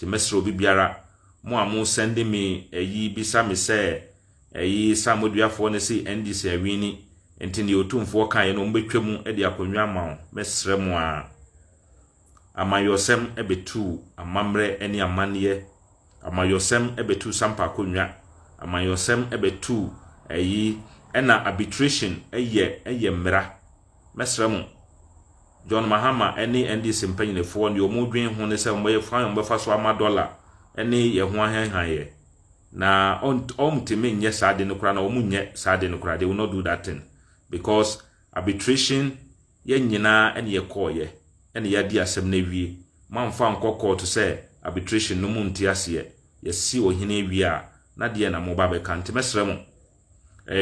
ti mesro obi biara mo amu send me bisa me say samoduafo ne si NDC awini enti ne otumfo kan no mbetwam e de akonwa ma mesre mo a amayosem ebetu amamre eni amanne amayosem ebetu sampa akonwa amayosem ebetu ena arbitration eye mra mesre mo John Mahama eni NDC mpanyinefo ne omudwen ho ne se mbefa so ama dollar eni ye ho ahenhan na omtime nye sade no kra na omunye sade no kra, they will not do that thing because arbitration ye nyina ene ye koye ene ya di asem na wie mamfa nkokọ to say arbitration no munti ase ye si ohine wie a na de na mo ba be kan temesre mo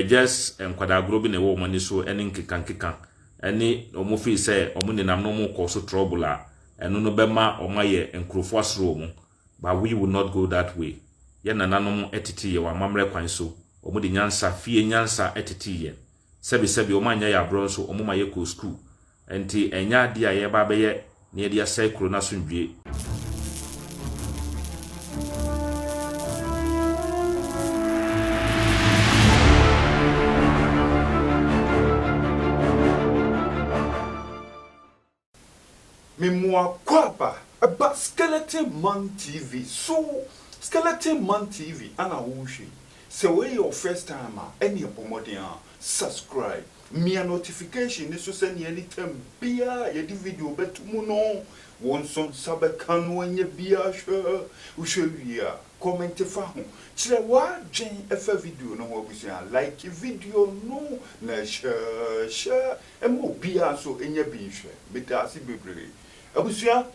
just enkwada grobi ne wo mani so ene nkeka ene omo fi say omo ne nam no mo ko so trouble a eno no be ma omaye enkrofo asro mo, but we will not go that way. Ye nananom etiti ye wa mamre kwan so omo de nyansa fie nyansa etiti ye sebi omanya ya bronso omo ma ye ko school enti enya de a ye ba be ye ne de asai kro na so ndwie Mimwa kwapa about Skeleton Man TV. So Skeleton Man TV ana wushi. So when your first time any pomodian subscribe. Me a notification this will send you anytime bia ye di video betumu no. Won son sabekan when ye bia sure usheria comment fa ho. Chire wa dwen efa video no ho busia like video no na share emo bia so enye bi hwe. Betasi bebree. Abusia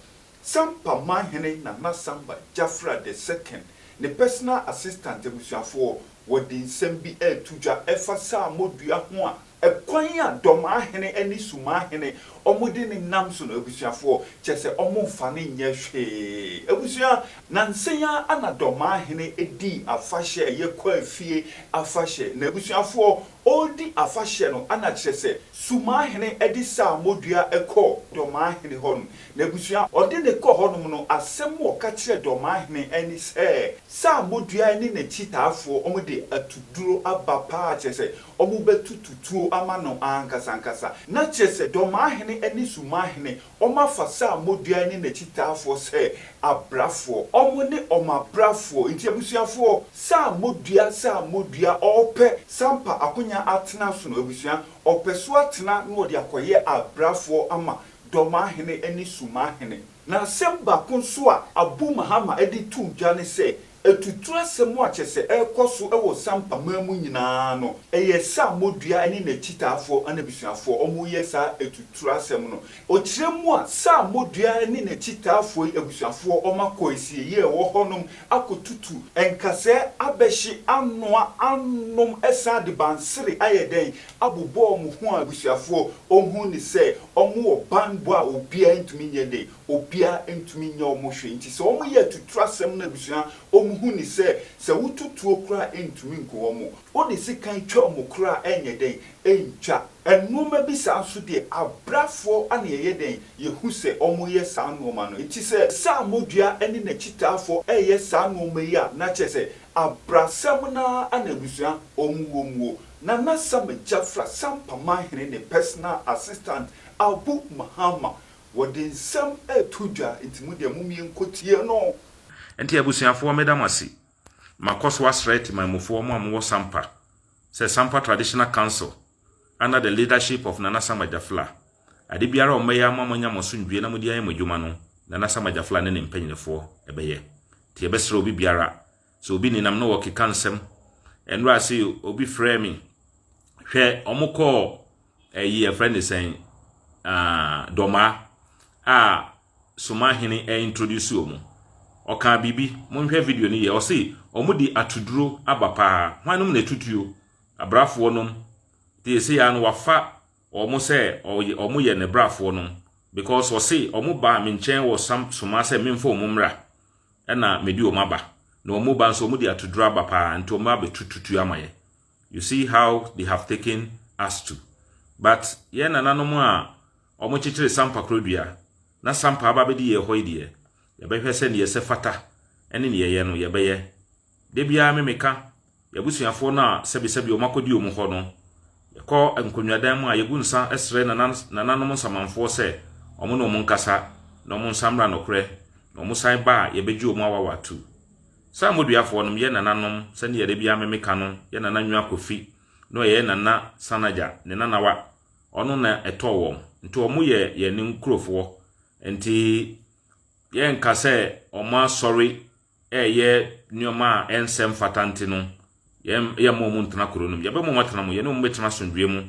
Sampa Mahene na Samba Jafra II, the personal assistant Abusia for what the Sembi Tuja Efasa Modua Hua, a quanya Domahene any Sumahene, Omudin Namson Abusia for Chese Omo Fanny Yeshe. Abusia Nansea Anna Domahene Edi Afashe Yequa Fie Afashe, Nebusia for all the Afashe no Anna Chese, Sumahene Edisa Modua Eco, Domahene Hon. Nebusia odi ne ko honom no asem wo ka kire domahene ani se sa modua ani ne chitaafo omde atuduro abapa chese omubetututuo ama no ankasa na chese domahene ani sumahene omafa sa modua ani ne chitaafo se abrafo omune omabrafo nti abusuafo sa modua ope sampa akonya atena so no abusia ope so atena no odi akoye abrafo ama Domahene eni sumahene na semba kunso a Abu Mahama edi tu jane se etutura semu a chese ekoso ewo sampa mamu nyina no eye sa modua ani na chitaafo anabisuafo omo ye sa etutura semu no ochiremu a sa modua ani na chitaafo ebusuafo omakoisi ye wo honom akotutu enkase abeshi anoa anom esa de bansere ayeden abubo omo hu abusuafo omu ni se omo banbo a obia ntumi nyede obia ntumi nya omo hwe nti se omo ye etutura semu na abusua omo hu ni se wututuo kra entumi nko omo odi sikan twa omo kra enye den encha enuma bi sa so de abrafo ane ye den ye hu se omo ye sa noma no enti se sa modua ene na chitaafo eye sa noma yi a na chese abrasam na anabusua omuwo na Samba Jafra Sampa Mahene ne personal assistant Abu Mahama wodin sam etuja entimu de mumie nkotie no enti abusuafo medamasi makoso asreti mamufo mo amwo Sampa say Sampa Traditional Council under the leadership of Nana Samba Jafla ade biara o meya mamonya mosundwe na mudi ayen madwuma no Nana Samba Jafla ne mpanyinefo ebeye ti ebesre obi biara so obi ni nam no wokeka nsem enra say obi frɛ me hwɛ omukɔ a friend is saying doma sumahene introduce omo oka bibi monhwɛ video ni ye o say omudi atuduro abapa hwanum na tutuo abrafo nom te say ya no wafa omo say omo ye ne brafo nom because o say omo ba me nchen wo suma say memfo omo mra na medi omo ba na omo ba nso omudi atuduro abapa nto omo abetututu amaye. You see how they have taken us to. But ye nananom a omo chichire Sampa krodua na Sampa ababedi ye hoidie ye behwe se ne ye se fata ene ne yeye no yebeye de bia memeka yabusuafo na sebi o makodi o mu ho no yakọ enkonwadan mu a yegunsa esre nananom nsamanfo se omo no nkasa no mo nsamra nokre no mo san ba yebeji o mu awawatu sa moduafo no ye nananom se ne yede bia memeka no ye nananwa kofi no ye nana sanaja ne nanawa ono na etowo nti omo ye ni nkrofo nti ye nkase omo sorry ye nyoma ensem fatanti no ye mo ntena koronum ye be mo matena mo ye no mo betena sondwe mu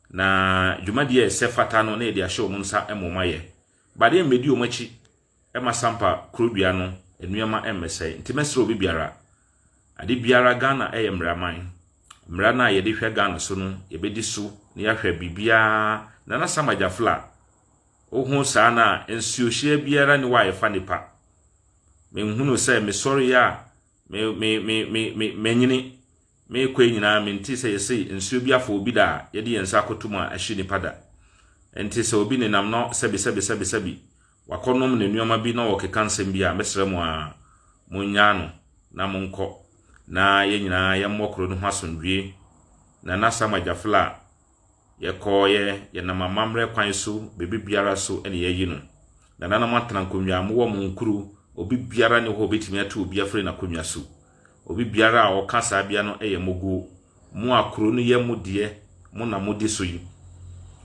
na dwumadi ye se fata no na ye de ahye o nsa emoma ye bade medi o machi masampa kurodua no enuama emese nti mesro obi biara ade biara Ghana mra na ye de hwe Ghana so no ye bedi so na ya hwe bibia na samajafla ohun sa na ensuohye biara ni wa ye fa nipa me hunu se me sorry ya me nyini me kwe nyina me nti se yesi nsuo bi afọ obi da ye de yensa akotuma ahye nipa da enti se obi ne nam no sebi wakonom ne nuoma bi na wokeka nsem bi a mesremu a munya no na monko na ye nyina ye mmokro no hasondwie na nasamajafla ye koye ye na mamamre kwan so bebi biara so ene ye yi no na nanamantana konwa mo wo munkuru obi biara ne ho betimi atu obi afre na konwa so obi biara a okasa bia no eye mogu mu akro no ye mudie mu na mudi so yi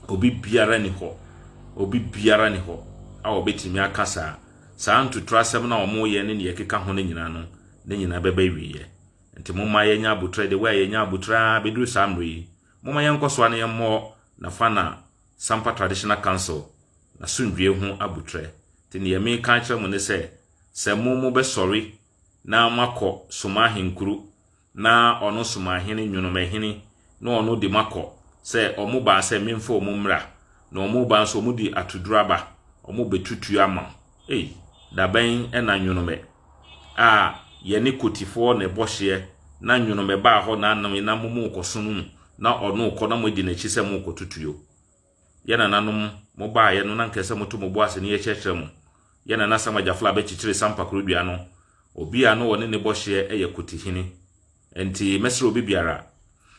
obi biara ni ho a obetimi akasa saa ntutrasem na omo ye ne ne yekeka ho ne nyina no ne nyina beba wiye nti mumma ye nya abutra de wa ye nya abutra beduru samri mumma ye nkoso ne ye mo na fana Sampa Traditional Council na sundwe hu abutra ti ne ye me kan kire mo ne se mumu be sorry na mako sumahinkuru na ono sumahini nyunomahini na ono di mako se omu ba se memfo omu mra na omu ba so omu di atuduraba omu betutu ama daben ena nyunome ye ne kotifo ne bohye na nyunome ba ho na anam na mumu kosunu na ono ko na modi na chi se mu kotutuyo ye na nanum mo ba ye no na nkese moto mo bo ase ne ye chekere mo ye na nasamajafla be chichire Sampa kurodua no obi a no woni ne bohye eye kotihini enti mesro obi biara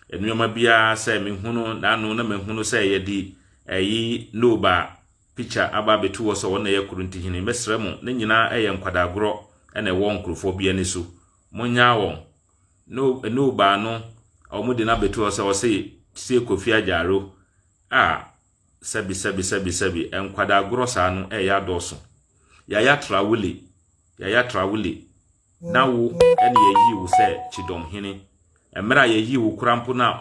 enuoma bia se mehunu na anu na mehunu se ye di eyi noba picture aba betu wo so wona ye kuruntihini mesre mu ne nyina eye nkwadagoro ene wo nkrofo bia ne so munya wo noba no omudi na betu wo so se Kofi Ajaro sebi nkwadagoro sa no eye adoso Yaya Traoré na wo ene yeyi wo se Chidom hini emra yeyi wo kurampo na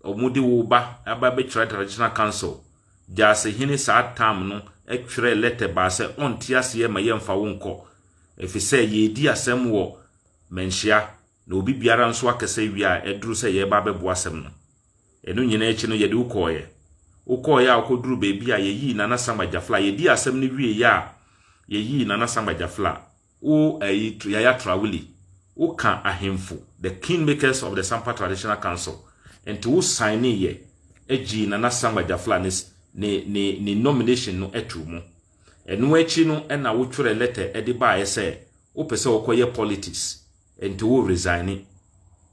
omudi wo ba aba be Traditional Council jase hini sa tam no etwere letter ba se onti ase ma yemfa wo nko efise yedi asem wo menhia na obi biara nso akese wi a eduru se ye ba bebo asem no enu nyina echi no yede ukoye akoduru bebi a yeyi na nasamajafla yedi asem no wi ya yeyi na nasamajafla Yaya Traoré ka ahemfo the kingmakers of the Sampa Traditional Council and to sign ye eji na nasamajafla ni nomination no etumu enu echi no na wo twere letter edi ba ye se wo pese okoye politics and wo resign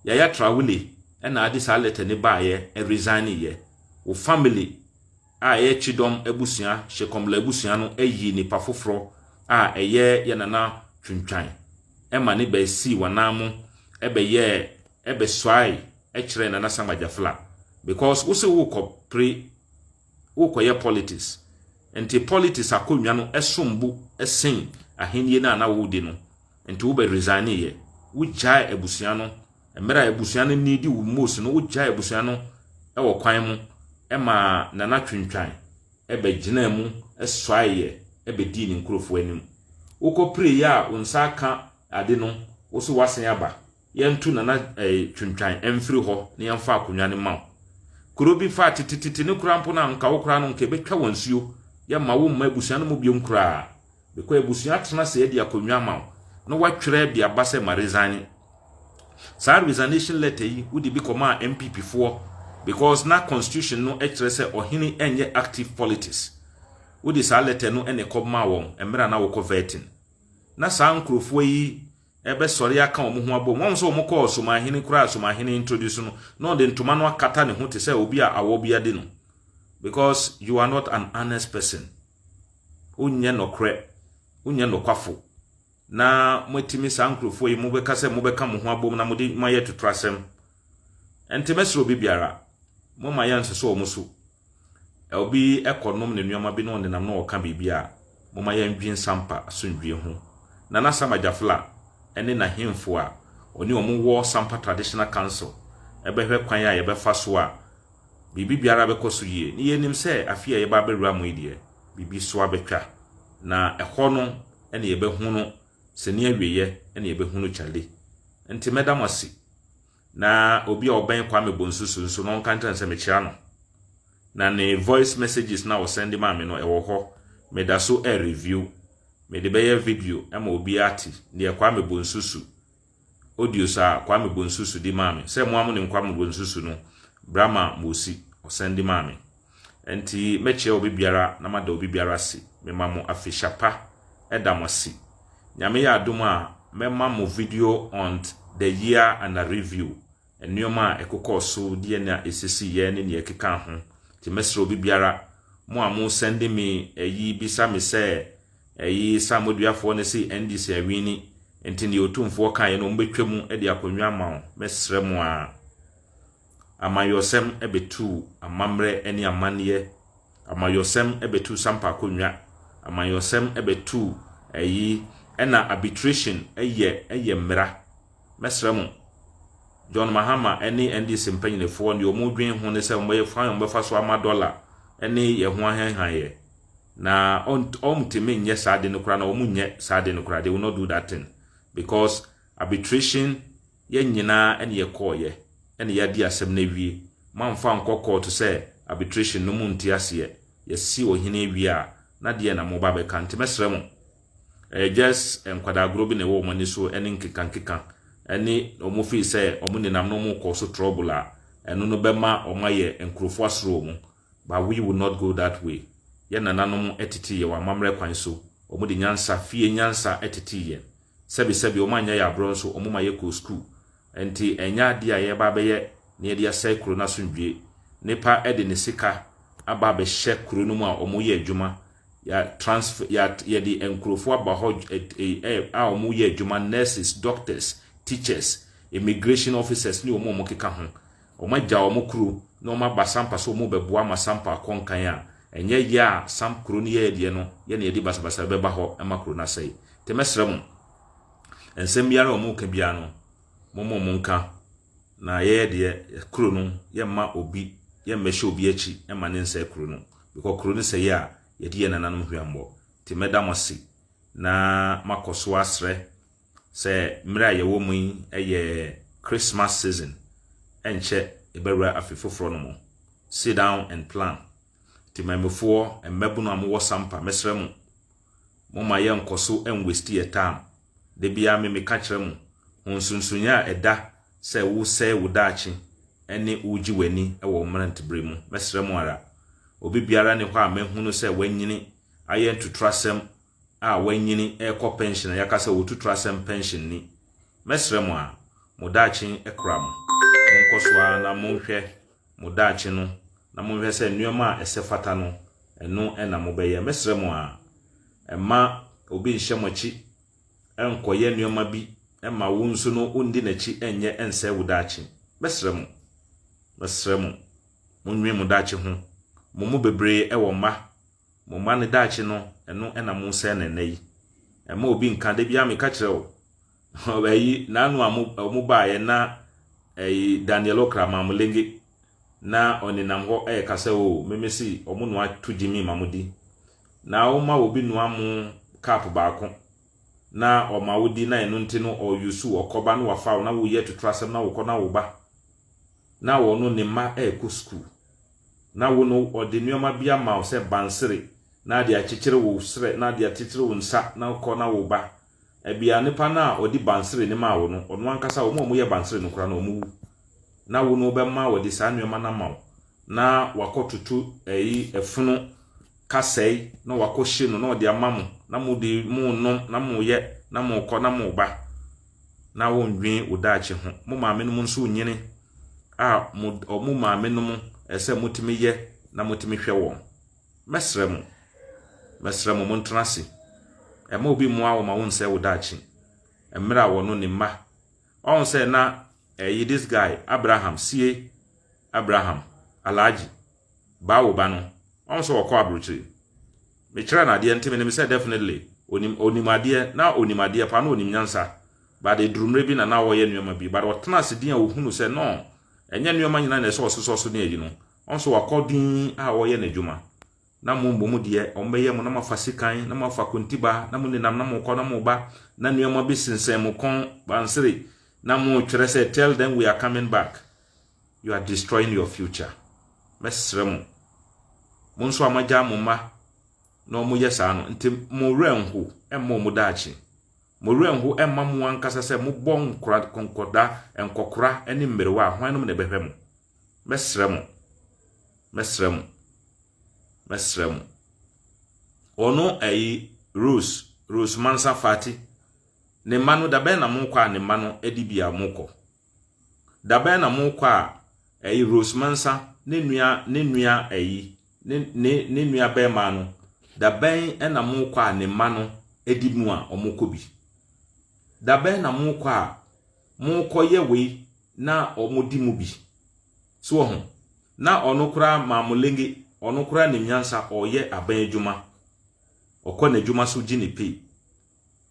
Yaya Traoré na adi sa letter ni ba ye resign ye wo family ye Chidom ebusua shekomla ebusua no eyi ni pafoforo eye ye nana twintwan ema ne be si wanamu ebe swai kire na nasamajafla because wo se wo koye politics enti politics akonwa no esombu esen ahenie na wo di no enti wo be resign ye wo jai ebusua no emera ebusua no nidi wo mos no wo jai ebusua no wo kwan mu ema nana twintwan ebe gina mu eswai ye ebe di ni nkrofo anim uko pray ya unsaka ade no wo so wasen aba yentu na twintwan emfiri ho ne yemfa akonwa ne ma kurobi fa tititi ne kurampo na nka wo kura no nke betwa wansuo ya ma wo mma ebusia no mu biom kura beko ebusia atena se edi akonwa ma no watwere bia base marizani sa resignation letter yi wudi bi koma MPP fo because na constitution no ekire se ohini enye active politics wudi sa letter no ene koma won emra na wo coverting na sa nkrofo yi ebe sori aka omo ho abom won so omo call Somahene kura Somahene introduce no de ntoma no akata ne ho te say obi a awo bia de no because you are not an honest person unye nokre unye nokwafo na mwetimi sankrofo yi mubeka se mubeka mo ho abom na mudi maye tutrasem enti mesro bibiara mo maye nseso omo so obi ekonom ne nuama bi no de nam no oka bibia mo maye ndwin sampa asundwie ho na na samajafla ene na hemfo a oni omo wo sampa traditional council ebehwe kwan a yebefa so a bibi biara bekoso yie ni yenim se afia ye ba bewura mo idie bibi so abetwa na ehɔ no ene yebehunu se ne awieye ene yebehunu chale enti medamasi na obi a oban Kwame Bonsusu so no kan tan se mechira no na ne voice messages na o send ma me no ɛwɔ hɔ meda so a review me de beye video ama obi ati ne Kwame Bonsusu audio sa Kwame Bonsusu di ma me se mo amu ne Kwame Bonsusu no Brahma Mosi o send ma me enti meche obi biara na mada obi biara si me mamu afishapa edamasi nyame ya adom a me mamu video on the year and a review enioma ekokɔ so die na esisi ye ne ne ekeka ho ti mesro obi biara mo amu send me eyi bisa me se eyi samoduafo ne si NDC awini enti ne otumfo kan ye no mbetwam e de akonwa ma mesre mo a amayosem ebetu amamre eni amanie amayosem ebetu sampa konwa amayosem ebetu eyi ena arbitration eye mra mesremu John Mahama eni NDC mpanyinefo ne omudwen ho ne se mboye fan mbefa so ama dollar eni ye ho ahenhan ye na omtime nye sade ne kura na omunye sade ne kura they will not do that thing because arbitration ye nyina eni ye koye ene yadi asem na wie manfa nkokọ to say arbitration no munti ase ye si ohine wie a na de na mo ba be kan temesrem just enkwada grobi ne wo mani so ene nkeka ene omo fi say omo ne nam no mo ko so trouble a eno no be ma omaye enkrofo asro mu but we will not go that way ye nananom etiti ye wa mamre kwan so omo de nyansa fie nyansa etiti ye sebi omo anya ya bro so omo maye ko school enti enya dia ye ba be ye ne dia cycle na sundwe nipa ede ne sika aba be hye kuro no mu a omo ye adwuma ya transfer ya di enkrofo aba ho a omo ye adwuma nurses doctors teachers immigration officers ni omo keka ho omo agya omo kuro no ma ba sampa so omo beboa ma sampa konkan a enye ya sam kuro ni ye die no ye ne di basabasa be ba ho ma kuro na sei temesrem ensem biara omo ka bia no momo monka na ye de kuro no ye ma obi ye mehye obi achi e ma ne nsa kuro no because kuro no se ya ye de nananom hwambo ti medamasi na makoso asre se mra ye wo mu ye Christmas season enche ebewra afefoforo no mo sit down and plan ti memefo emmebu no amwo sampa mesrem mo ma ye nkoso en waste your time de bia me ka kire mu onsunsunya eda se wo se wodachi ene uji wani e wo mrant bremu mesrem ara obi biara ne hɔ a mehunu se wanyini aye ntutrasem a wanyini e kɔ pension yakasa wo tutrasem pension ni mesrem a modachi ekram monkoswa na monhwɛ modachi no na monhwɛ se nnuama a esefata no eno na mobɛyɛ mesrem a ema obi nhyemochi enkoye nnuama bi ema wo nso no undi nachi enye ense wodachi mesrem monwe modachi ho momu bebre ewo ma ne dachi no eno na mo nse na nayi ema obi nka de bia me ka kire wo obayi na anu amu ba ye na Daniel Okrama mulenge na oninam ho kasa o memesi omu no atujimi mamudi na o ma obi no amu cap baako na o ma wodi na enu nti no o yusu okoba no wafa na wo ye tutrasem na wo kɔ na wo ba na wo no ne ma ko school na wo no ode nneoma bia ma o se bansere na de akyekyere wo sre na de akyekyere wo nsa na kɔ na wo ba ebia nipa na odi bansere ne ma wo no ono ankasa wo mo ye bansere no kura na omu na wo no be ma wo de sa nneoma na ma wo na wakotutu efunu kasei na wakohye no na odi amamu na mu di mu no na mu ye na mu kɔ na mu ba na wondwen udachi ho mo maame no nso nyene a mo maame no ese mutimi ye na mutimi hwe wo mesrem mo ntrase e ma obi mo awo ma won se udachi emra wo no ni ma on se na this guy Abraham Alaji bawo ba no on so wako abrochiri me kira na de ntime me say definitely onimade na onimade pa na onimnyansa ba de durumre bi na wo ye nuoma bi ba de tena sedin a ohunu se no enye nuoma nyina na so so ne yi no on so wako din a wo ye na dwuma na mu de omeye mo na mafasikan na mafakontiba na mu ninam na mo ko na mo ba na nuoma bi sinsen mo kon bansere na mo twere se tell them we are coming back. You are destroying your future. Mesrem monso amaja mumma no mo yesa no nti mo renhu emmo mo daachi mo renhu emma mo ankasa se mo bon konkoda enkokora eni mmerewa hwan no ne behwem mesrem ono Rose Mansa Fati ne manu da be na mo kwa ne manu edibia moko da be na mo kwa Rose Mansa ne nua be ma no da ben na mo kwa ne ma no edimu a omoko bi da ben na mo kwa mo koye we na omodimu bi so ho na onokura mamulenge onokura ne nyansa oye aban adwuma okọ na adwuma so gine pe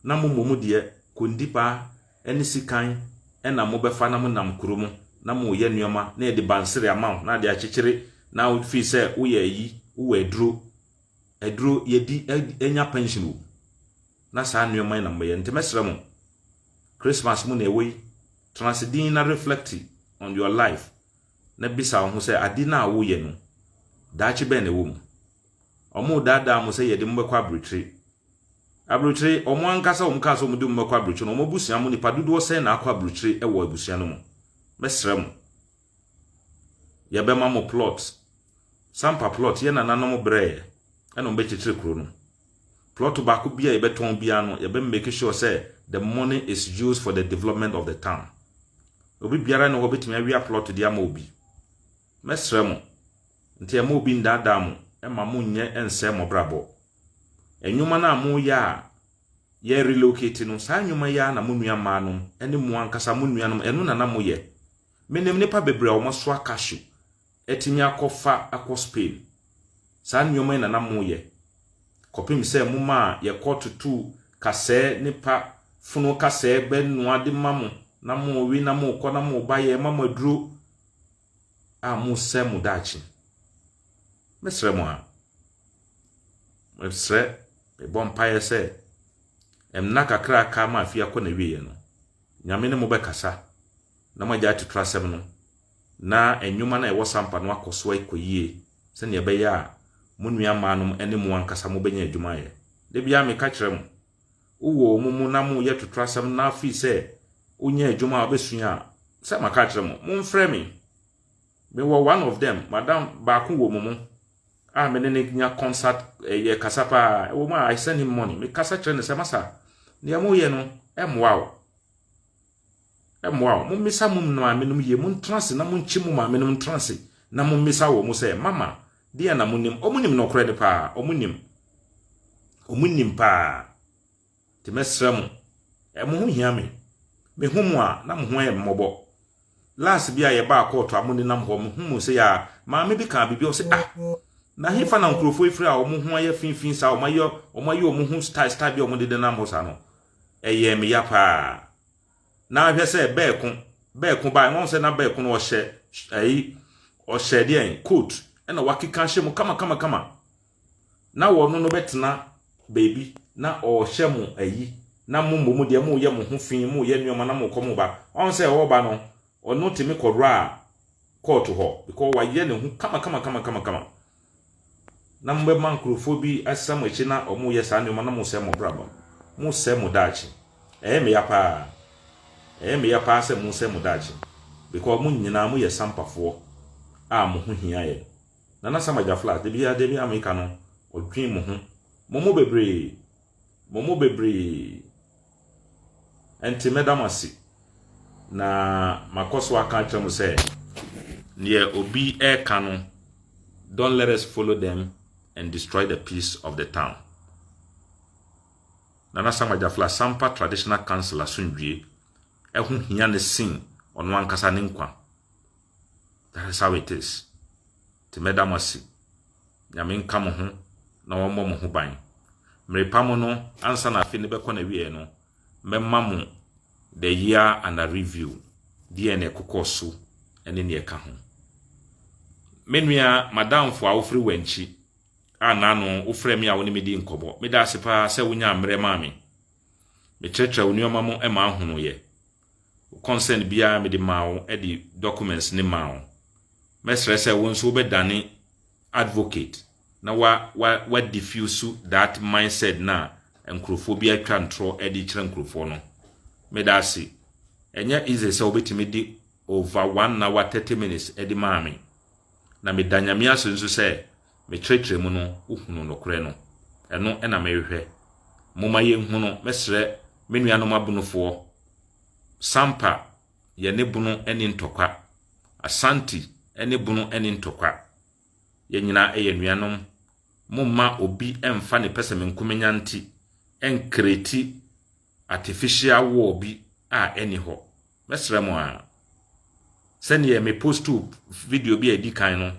na momomu de kondipa ene sikan na mo befa na mo nam kromo na mo ye nuoma na de bansere amount na de akekere na wo fi se wo ye yi wo edro yedi enya pension na sa nuoma na mbe ente mesrem Christmas mu na ewe transidin na reflect on your life na bisa ho se ade na wo ye no daachi be na wo mu omo dada mo se ye de mbekwa abrochire omo ankasa omkaso mo de mbekwa abrochire no mo busia mo nipa dodo se na akwa abrochire e wo abusia no mo mesrem ya be ma mo plot sampa plot ye na nanom bre e no mbekire kuro no plot ba ko bia ye beton bia no ye be make sure say the money is used for the development of the town obi biara no obetimi awia plot dia ma obi mesrem nti ya ma obi ndada mo e ma mo nye ense mo brabo enwuma na mo ya ye relocate no sa nwuma ya na mo nua ma no ene mo ankasa mo nua no eno na mo ye menem nipa bebre o mo so akashu etimi akofa Spain sa nwuma na mo ye kopim se mo ma ye kotutu kase nipa funu kase be no ade mamo na mo wi na mo ko na mo ba ye mama duro a mo se mo dachi mesre mo a mesre be bompaye se emna kakra ka ma afia ko na wiye no nyame ne mo be kasa na magya tutrasem no na enwuma na e wosampa no akoso akoyie se ne be ya mo nua manum ene mo ankasa mo benya adwuma ye de bia me ka kire mo uwo mumu na mo ye tutrasem na afi se unya adwuma obesua se maka kire mo mfrɛ me were one of them madam ba ko wo mumu a me ne nya concert ye kasapa wo ma I send him money me kasa kire ne se masa ne mo ye no emwa mo misa mum na menum ye mun transe na mun chi mum menum transe na mun misa wo mu se mama dia na munim omunim no kore de pa omunim pa te mesrem e mo hu hia me hu mu a na mo hu e mmobo last bia ye ba court amuni nam ho mo hu mu se ya ma me bi ka bibi o se na hefa na nkrofo ifri a o mo hu aye finfin sa o mayo mo hu style bia o mo de nam ho sa no eye me ya pa na hwe se beekun ba won se na beekun no o hye de coat e na wakika hye mu kama na wo no betena baby na o hye mu na mu de mu ye mu ho fin mu ye nuoma na mu komo ba on se wo ba no ono timi kodra court ho because wa ye ne hu kama na mbe mankrofo bi asam echi na o mu ye sa nuoma na mu se mo brabo mu se mo dachi me ya pa se mu se mu dachi because mu nyina mu ye sampafo a mu hu hia ye na sama ja flat de bia ameka no odwin mu hu momo bebre enti medamasi na makoso aka kyerɛ mo sɛ near obi kano, don't let us follow them and destroy the peace of the town. Nana Samajafla Sampa Traditional Council asundwie ehun hia ne sin ono ankasa ne nkwa. That is how it is. Ti medamasi nyame nka mo ho na wo mo ho ban. Mrepamo no ansa na afi ne bekɔ na wie no memma mo the year and a review DNA kokoso ene ne ka ho. Menua madam fo a ofri wanchi anano ofre me a woni medi nkobo me da sepa se wonya amre maami me checha wonioma mo e ma ahunu ye concern bia me di mawo e di documents ni mawo mesre se won so be dane advocate na wa diffuse that mindset na enkrofo bia twa ntro e di kire enkrofo no me da se enya easy se obetimi di over 1 hour 30 minutes e di maami na me danyame aso nso se me tretre mu no uhunu no kore no eno ena mehwe moma ye hunu mesre menuanom abunofo Sampa ye ne bunu eni ntokwa Asante eni bunu eni ntokwa ye nyina eye nuanom momma obi emfa ne pese menkumenya nti enkreti artificial war bi a eni ho mesre mo a sene me postu video bi edi kan no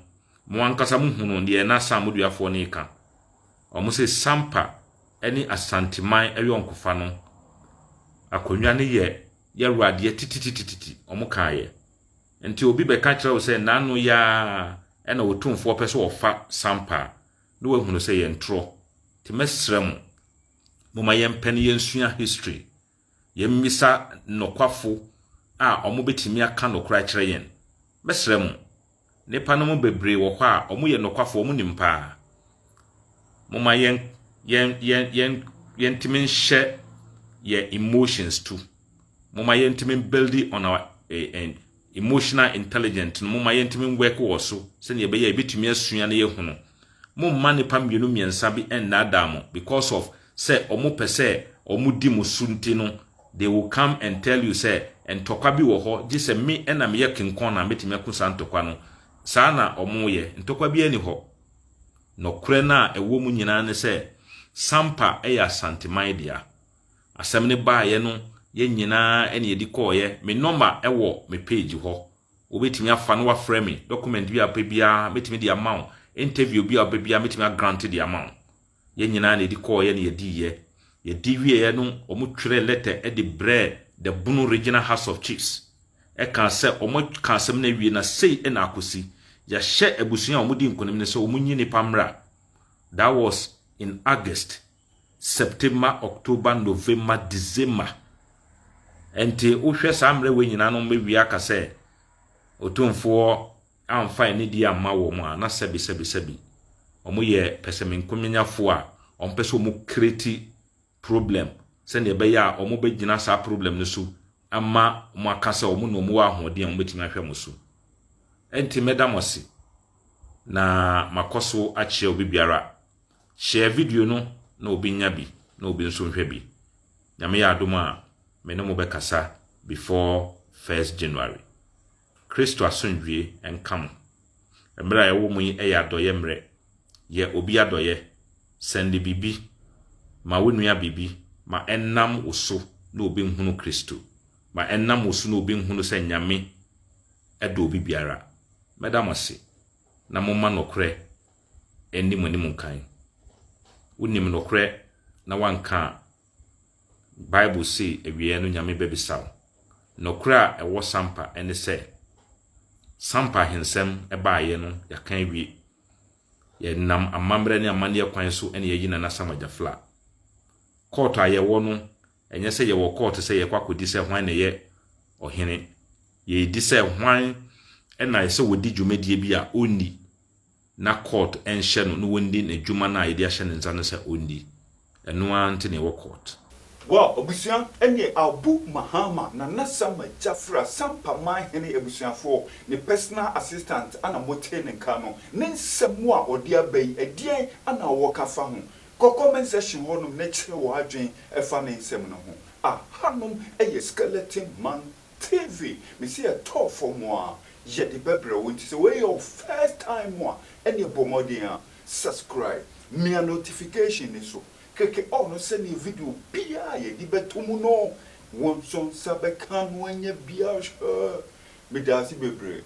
mo ankasa mo hunu de na samuduafo ne ka omo se Sampa eni Asanteman eyonkofo no akonwa ne ye ruade tititititi omo kaaye enti obi be ka kire wo se nanu ya ena otumfo pese ofa Sampa no wahunu se ye ntro ti mesrem mo ma yempen yensua history yemmisa nokwafo a omo betimi aka nokra kire yen mesrem nipa no mo bebre wo hɔ a omo ye nokwafo omo nimpa mo ma yen timin share your emotions too. Mama yentimin build on our emotional intelligence. Mama yentimin work also. Send your baby to me as soon as you know. Mama nipa mienu miensa bi na damo because of say omo pese omo di mo suntino. They will come and tell you say and tokwa bi wo ho just me na me yekinkon na metimi akusa ntokwa no. Saa na omo ye ntokwa bi ani ho. No kure na ewo mu nyina ne say Sampa ya Asanteman dia. Asem ne ba ye no ye nyina ene edi koye me number ewo me page ho obetimi afa no wa frame me document bi apebia metimi di amount interview bi apebia metimi grant di amount ye nyina na edi koye ne ye di wie ye no omo twere letter e di bre the Bunu Regional House of Chiefs e kan se omo kan asem na wie na sei e na akosi ya hye abusuan omo di nkonim ne se omo nyini pamra. That was in August, September, October, November, December. Enti uhwe samre we nyina no mewi aka se otumfo amfa ni di amma wo mu na sebi omo ye pesemenkumenyafo a ompese omo create problem se ne be ya omo be gina sa problem no so amma mo aka se omo no mo wa ahode omo betimi ahwe mo so. Enti medamosi na makoso achie obi biara share video no na obi nya bi na obi nso nhwe bi nyame ya adom a me no mo be kasa before 1st January. Kristo asundwie enkam emra ye wo mu e ya doye mre ye obi adoye sende bibi ma wonua bibi ma ennam oso na obi nhunu Kristo ma ennam oso na obi nhunu se nyame edo obi biara medamose na momma nokre enimonimu kan unim nokre na wanka Bible say ewie no nyame bebisaw nokre a ewo Sampa ene se Sampa hensem ebaaye no yakan wie ye nam amambre ne amane kwan so ene yeyi na Samajafla court aye wo no enye se ye wo court se ye kwakodi se hwan ne ye ohene ye di se hwan ena se wodi dwumadie bi a onni na court enhye no wondi na dwuma na ye di ahye ne nza no se onni eno ante ne wo court. Wow, obusuan ene Abu Mahama na Samajafla Sampaman hene ebusuafo ne personal assistant ana mote ne nka no ne nsemu a odi abai edien ana wo kafa ho comment section honum ne kire wo adwen efa ne nsem no ho hanom eye Skeleton Man TV. Me see a talk for more. Yet the bebre won't say where your first time more. Any bomodian subscribe. Me a notification is so. Keke oh no send a video. Pia ye di betumuno. One son sabe can when ye be me dasi bebre.